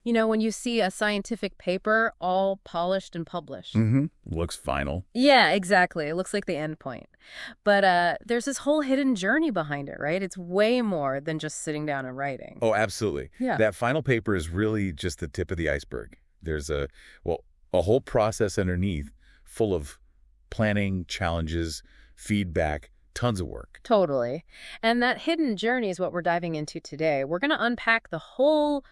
You know, when you see a scientific paper all polished and published. Looks final. Yeah, exactly. It looks like the end point. But there's this whole hidden journey behind it, right? It's way more than just sitting down and writing. Oh, absolutely. Yeah. That final paper is really just the tip of the iceberg. There's a whole process underneath full of planning, challenges, feedback, tons of work. Totally. And that hidden journey is what we're diving into today. We're going to unpack the whole,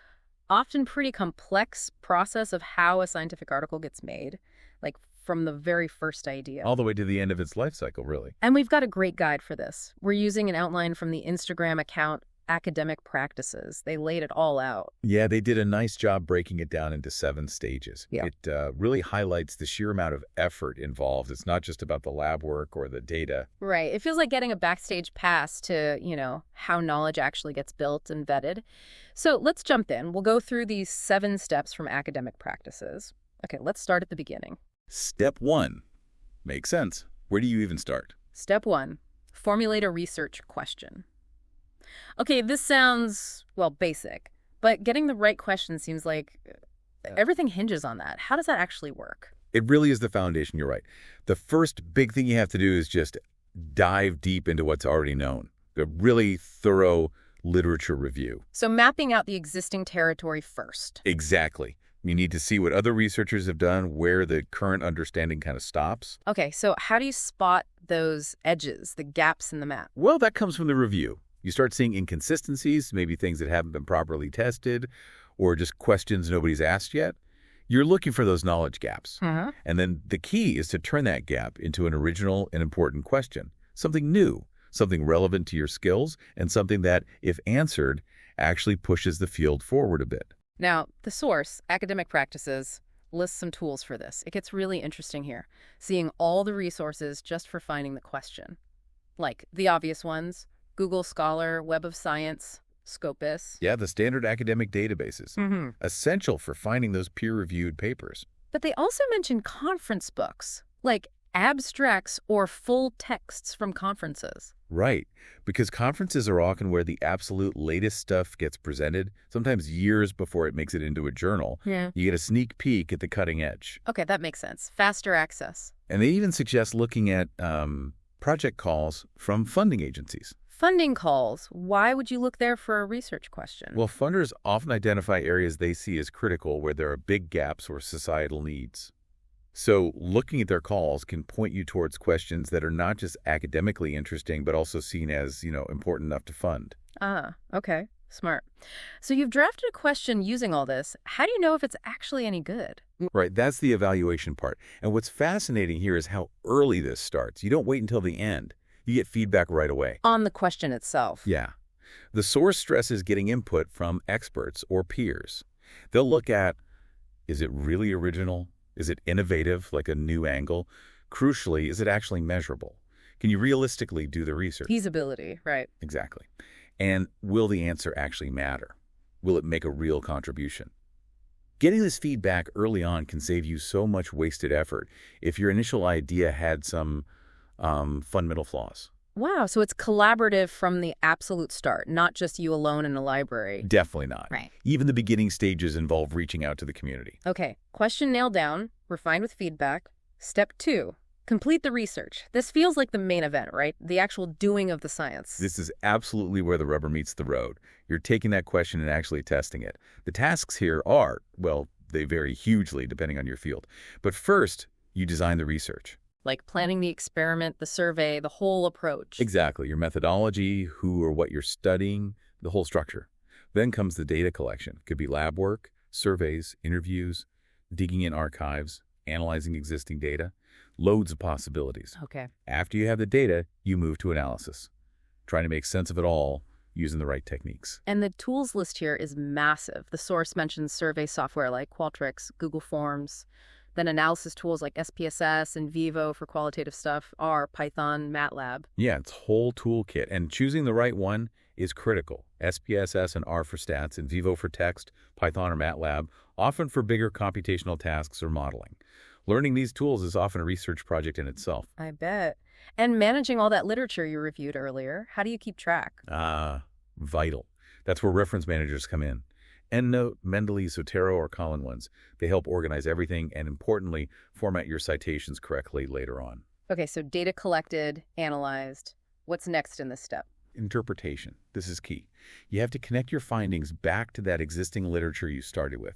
often pretty complex process of how a scientific article gets made, like from the very first idea. All the way to the end of its life cycle, really. And we've got a great guide for this. We're using an outline from the Instagram account Academic Practices. They laid it all out. Yeah, they did a nice job breaking it down into 7 stages. Yeah. It really highlights the sheer amount of effort involved. It's not just about the lab work or the data. Right. It feels like getting a backstage pass to, how knowledge actually gets built and vetted. So let's jump in. We'll go through these 7 steps from Academic Practices. Okay, let's start at the beginning. Step 1. Makes sense. Where do you even start? Step 1. Formulate a research question. Okay, this sounds, basic, but getting the right question seems like everything hinges on that. How does that actually work? It really is the foundation, you're right. The first big thing you have to do is just dive deep into what's already known. A really thorough literature review. So mapping out the existing territory first. Exactly. You need to see what other researchers have done, where the current understanding kind of stops. Okay, so how do you spot those edges, the gaps in the map? Well, that comes from the review. You start seeing inconsistencies, maybe things that haven't been properly tested, or just questions nobody's asked yet. You're looking for those knowledge gaps. And then the key is to turn that gap into an original and important question, something new, something relevant to your skills, and something that, if answered, actually pushes the field forward a bit. Now, the source, Academic Practices, lists some tools for this. It gets really interesting here, seeing all the resources just for finding the question. Like the obvious ones, Google Scholar, Web of Science, Scopus. Yeah, the standard academic databases, essential for finding those peer-reviewed papers. But they also mention conference books, like abstracts or full texts from conferences. Right, because conferences are often where the absolute latest stuff gets presented, sometimes years before it makes it into a journal. Yeah. You get a sneak peek at the cutting edge. Okay, that makes sense. Faster access. And they even suggest looking at project calls from funding agencies. Funding calls. Why would you look there for a research question? Well, funders often identify areas they see as critical where there are big gaps or societal needs. So looking at their calls can point you towards questions that are not just academically interesting, but also seen as, important enough to fund. Ah, okay. Smart. So you've drafted a question using all this. How do you know if it's actually any good? Right, that's the evaluation part. And what's fascinating here is how early this starts. You don't wait until the end. You get feedback right away. On the question itself. Yeah. The source stresses getting input from experts or peers. They'll look at, is it really original? Is it innovative, like a new angle? Crucially, is it actually measurable? Can you realistically do the research? Feasibility, right. Exactly. And will the answer actually matter? Will it make a real contribution? Getting this feedback early on can save you so much wasted effort if your initial idea had some fundamental flaws. Wow, so it's collaborative from the absolute start, not just you alone in a library. Definitely not. Right. Even the beginning stages involve reaching out to the community. Okay, question nailed down, refined with feedback. Step 2, complete the research. This feels like the main event, right? The actual doing of the science. This is absolutely where the rubber meets the road. You're taking that question and actually testing it. The tasks here are, they vary hugely depending on your field. But first, you design the research. Like planning the experiment, the survey, the whole approach. Exactly. Your methodology, who or what you're studying, the whole structure. Then comes the data collection. Could be lab work, surveys, interviews, digging in archives, analyzing existing data. Loads of possibilities. Okay. After you have the data, you move to analysis. Trying to make sense of it all using the right techniques. And the tools list here is massive. The source mentions survey software like Qualtrics, Google Forms. Then analysis tools like SPSS and Vivo for qualitative stuff, R, Python, MATLAB. Yeah, it's whole toolkit. And choosing the right one is critical. SPSS and R for stats and Vivo for text, Python or MATLAB, often for bigger computational tasks or modeling. Learning these tools is often a research project in itself. I bet. And managing all that literature you reviewed earlier, how do you keep track? Vital. That's where reference managers come in. EndNote, Mendeley, Zotero are common ones. They help organize everything and, importantly, format your citations correctly later on. Okay, so data collected, analyzed. What's next in this step? Interpretation. This is key. You have to connect your findings back to that existing literature you started with.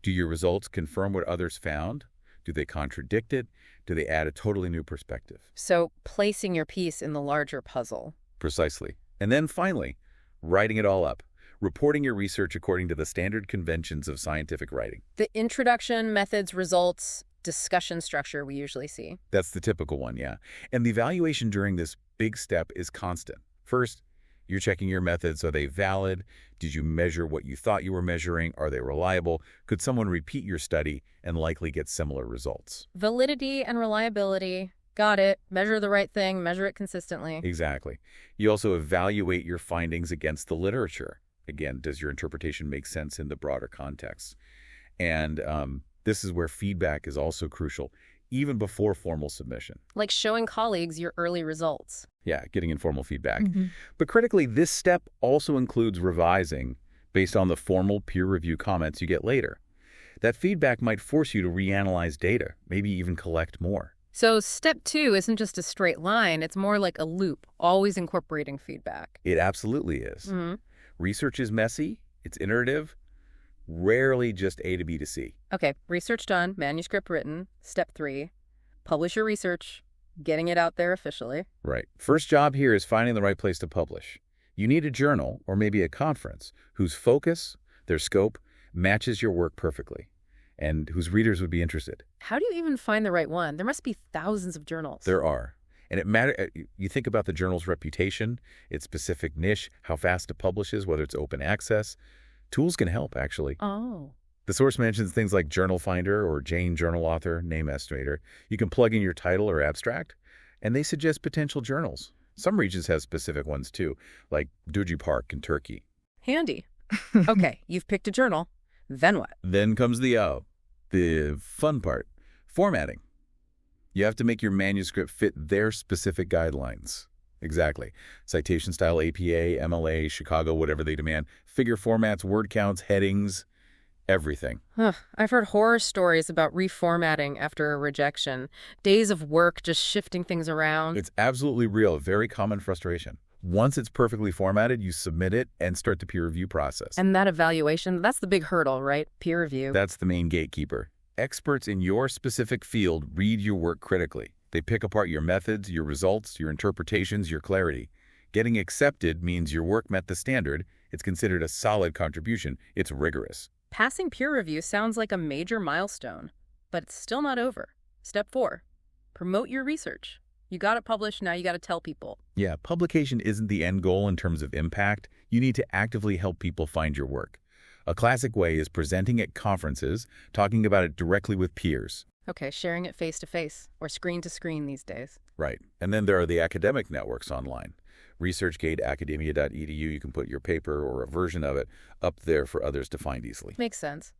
Do your results confirm what others found? Do they contradict it? Do they add a totally new perspective? So placing your piece in the larger puzzle. Precisely. And then finally, writing it all up. Reporting your research according to the standard conventions of scientific writing. The introduction, methods, results, discussion structure we usually see. That's the typical one, yeah. And the evaluation during this big step is constant. First, you're checking your methods. Are they valid? Did you measure what you thought you were measuring? Are they reliable? Could someone repeat your study and likely get similar results? Validity and reliability. Got it. Measure the right thing. Measure it consistently. Exactly. You also evaluate your findings against the literature. Again, does your interpretation make sense in the broader context? And this is where feedback is also crucial, even before formal submission. Like showing colleagues your early results. Yeah, getting informal feedback. But critically, this step also includes revising based on the formal peer review comments you get later. That feedback might force you to reanalyze data, maybe even collect more. So step 2 isn't just a straight line. It's more like a loop, always incorporating feedback. It absolutely is. Research is messy, it's iterative, rarely just A to B to C. Okay, research done, manuscript written. Step 3, publish your research, getting it out there officially. Right. First job here is finding the right place to publish. You need a journal or maybe a conference whose focus, their scope, matches your work perfectly and whose readers would be interested. How do you even find the right one? There must be thousands of journals. There are. And it matters. You think about the journal's reputation, its specific niche, how fast it publishes, whether it's open access. Tools can help, actually. Oh. The source mentions things like Journal Finder or Jane Journal Author, Name Estimator. You can plug in your title or abstract, and they suggest potential journals. Some regions have specific ones, too, like Duji Park in Turkey. Handy. Okay, you've picked a journal. Then what? Then comes the fun part, formatting. You have to make your manuscript fit their specific guidelines. Exactly. Citation style APA, MLA, Chicago, whatever they demand. Figure formats, word counts, headings, everything. I've heard horror stories about reformatting after a rejection. Days of work just shifting things around. It's absolutely real, a very common frustration. Once it's perfectly formatted, you submit it and start the peer review process. And that evaluation, that's the big hurdle, right? Peer review. That's the main gatekeeper. Experts in your specific field read your work critically. They pick apart your methods, your results, your interpretations, your clarity. Getting accepted means your work met the standard. It's considered a solid contribution. It's rigorous. Passing peer review sounds like a major milestone, but it's still not over. Step 4, promote your research. You got it published, now you got to tell people. Yeah, publication isn't the end goal in terms of impact. You need to actively help people find your work. A classic way is presenting at conferences, talking about it directly with peers. Okay, sharing it face-to-face or screen-to-screen these days. Right. And then there are the academic networks online. ResearchGate, academia.edu, you can put your paper or a version of it up there for others to find easily. Makes sense.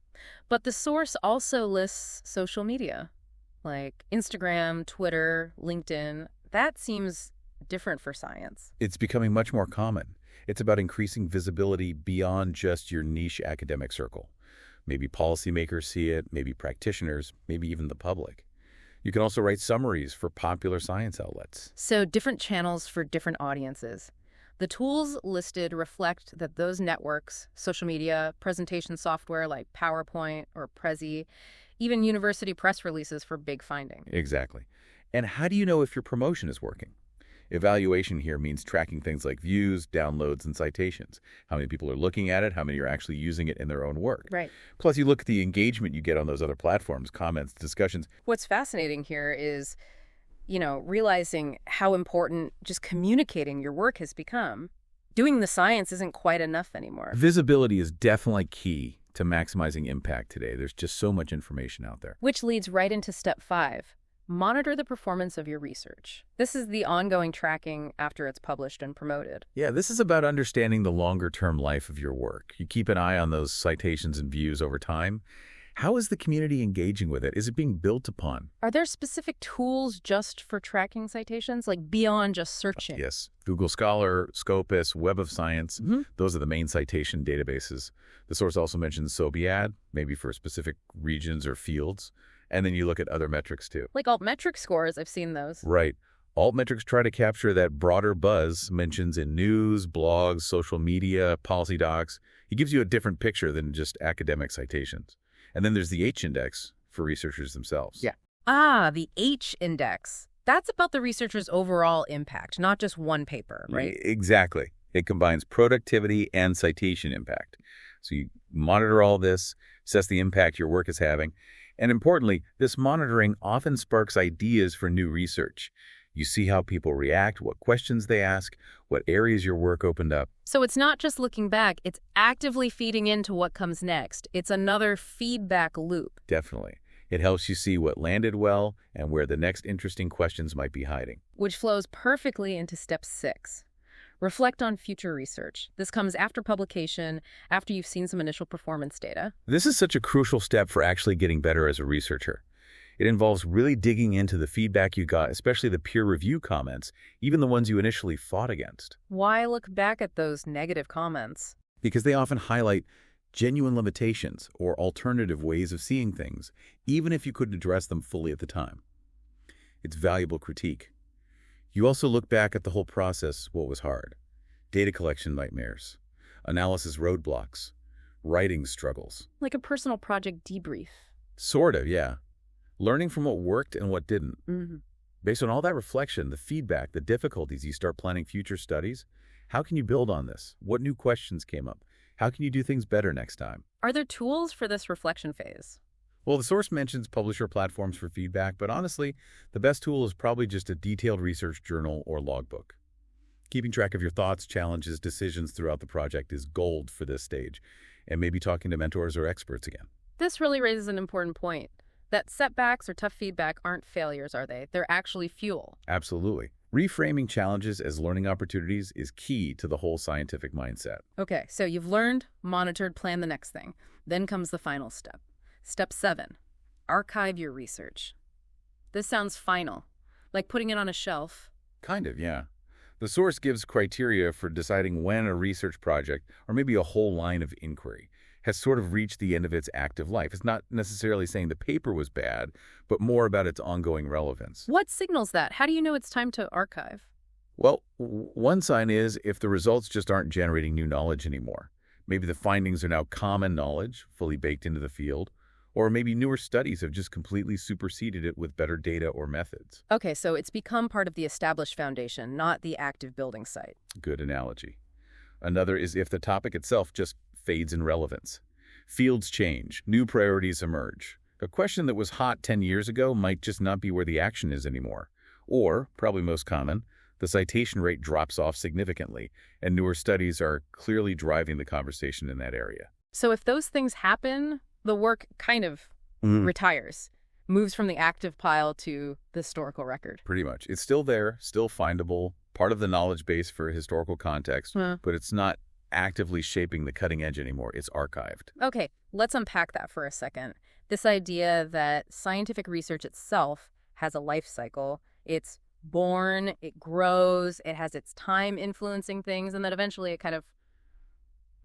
But the source also lists social media, like Instagram, Twitter, LinkedIn. That seems different for science. It's becoming much more common. It's about increasing visibility beyond just your niche academic circle. Maybe policymakers see it, maybe practitioners, maybe even the public. You can also write summaries for popular science outlets. So different channels for different audiences. The tools listed reflect that those networks, social media, presentation software like PowerPoint or Prezi, even university press releases for big findings. Exactly. And how do you know if your promotion is working? Evaluation here means tracking things like views, downloads, and citations. How many people are looking at it, how many are actually using it in their own work. Right. Plus, you look at the engagement you get on those other platforms, comments, discussions. What's fascinating here is, realizing how important just communicating your work has become. Doing the science isn't quite enough anymore. Visibility is definitely key to maximizing impact today. There's just so much information out there. Which leads right into step 5. Monitor the performance of your research. This is the ongoing tracking after it's published and promoted. Yeah, this is about understanding the longer-term life of your work. You keep an eye on those citations and views over time. How is the community engaging with it? Is it being built upon? Are there specific tools just for tracking citations, like beyond just searching? Yes. Google Scholar, Scopus, Web of Science, Hmm. those are the main citation databases. The source also mentions SOBIAD, maybe for specific regions or fields. And then you look at other metrics too. Like altmetric scores, I've seen those. Right. Altmetrics try to capture that broader buzz mentions in news, blogs, social media, policy docs. It gives you a different picture than just academic citations. And then there's the H-index for researchers themselves. Yeah. Ah, the H-index. That's about the researcher's overall impact, not just one paper, right? Exactly. It combines productivity and citation impact. So you monitor all this, assess the impact your work is having, and importantly, this monitoring often sparks ideas for new research. You see how people react, what questions they ask, what areas your work opened up. So it's not just looking back, it's actively feeding into what comes next. It's another feedback loop. Definitely. It helps you see what landed well and where the next interesting questions might be hiding. Which flows perfectly into step 6. Reflect on future research. This comes after publication, after you've seen some initial performance data. This is such a crucial step for actually getting better as a researcher. It involves really digging into the feedback you got, especially the peer review comments, even the ones you initially fought against. Why look back at those negative comments? Because they often highlight genuine limitations or alternative ways of seeing things, even if you couldn't address them fully at the time. It's valuable critique. You also look back at the whole process, what was hard. Data collection nightmares, analysis roadblocks, writing struggles. Like a personal project debrief. Sort of, yeah. Learning from what worked and what didn't. Mm-hmm. Based on all that reflection, the feedback, the difficulties, you start planning future studies. How can you build on this? What new questions came up? How can you do things better next time? Are there tools for this reflection phase? Well, the source mentions publisher platforms for feedback, but honestly, the best tool is probably just a detailed research journal or logbook. Keeping track of your thoughts, challenges, decisions throughout the project is gold for this stage, and maybe talking to mentors or experts again. This really raises an important point. That setbacks or tough feedback aren't failures, are they? They're actually fuel. Absolutely. Reframing challenges as learning opportunities is key to the whole scientific mindset. Okay, so you've learned, monitored, planned the next thing. Then comes the final step. Step 7, archive your research. This sounds final, like putting it on a shelf. Kind of, yeah. The source gives criteria for deciding when a research project, or maybe a whole line of inquiry, has sort of reached the end of its active life. It's not necessarily saying the paper was bad, but more about its ongoing relevance. What signals that? How do you know it's time to archive? Well, one sign is if the results just aren't generating new knowledge anymore. Maybe the findings are now common knowledge, fully baked into the field, or maybe newer studies have just completely superseded it with better data or methods. Okay, so it's become part of the established foundation, not the active building site. Good analogy. Another is if the topic itself just fades in relevance. Fields change, new priorities emerge. A question that was hot 10 years ago might just not be where the action is anymore. Or, probably most common, the citation rate drops off significantly, and newer studies are clearly driving the conversation in that area. So if those things happen, the work kind of retires, moves from the active pile to the historical record. Pretty much. It's still there, still findable, part of the knowledge base for historical context, but it's not actively shaping the cutting edge anymore. It's archived. Okay, let's unpack that for a second. This idea that scientific research itself has a life cycle. It's born, it grows, it has its time influencing things, and then eventually it kind of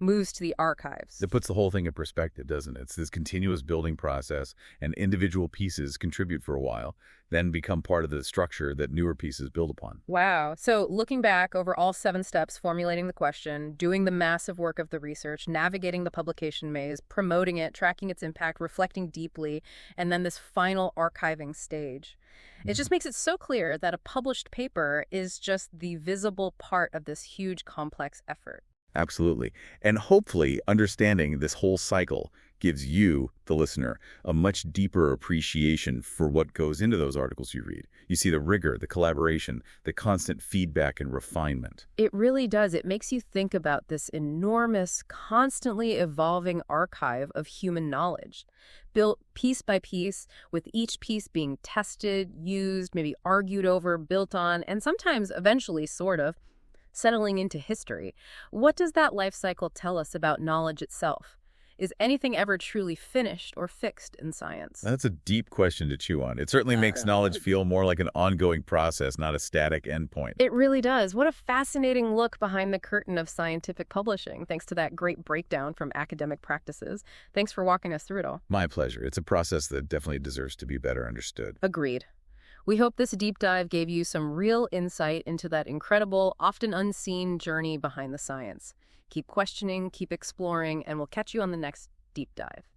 moves to the archives. That puts the whole thing in perspective, doesn't it? It's this continuous building process, and individual pieces contribute for a while, then become part of the structure that newer pieces build upon. Wow. So looking back over all 7 steps, formulating the question, doing the massive work of the research, navigating the publication maze, promoting it, tracking its impact, reflecting deeply, and then this final archiving stage. It just makes it so clear that a published paper is just the visible part of this huge, complex effort. Absolutely. And hopefully understanding this whole cycle gives you, the listener, a much deeper appreciation for what goes into those articles you read. You see the rigor, the collaboration, the constant feedback and refinement. It really does. It makes you think about this enormous, constantly evolving archive of human knowledge, built piece by piece, with each piece being tested, used, maybe argued over, built on, and sometimes eventually, sort of, settling into history. What does that life cycle tell us about knowledge itself? Is anything ever truly finished or fixed in science? That's a deep question to chew on. It certainly makes knowledge feel more like an ongoing process, not a static endpoint. It really does. What a fascinating look behind the curtain of scientific publishing, thanks to that great breakdown from academic practices. Thanks for walking us through it all. My pleasure. It's a process that definitely deserves to be better understood. Agreed. We hope this deep dive gave you some real insight into that incredible, often unseen journey behind the science. Keep questioning, keep exploring, and we'll catch you on the next deep dive.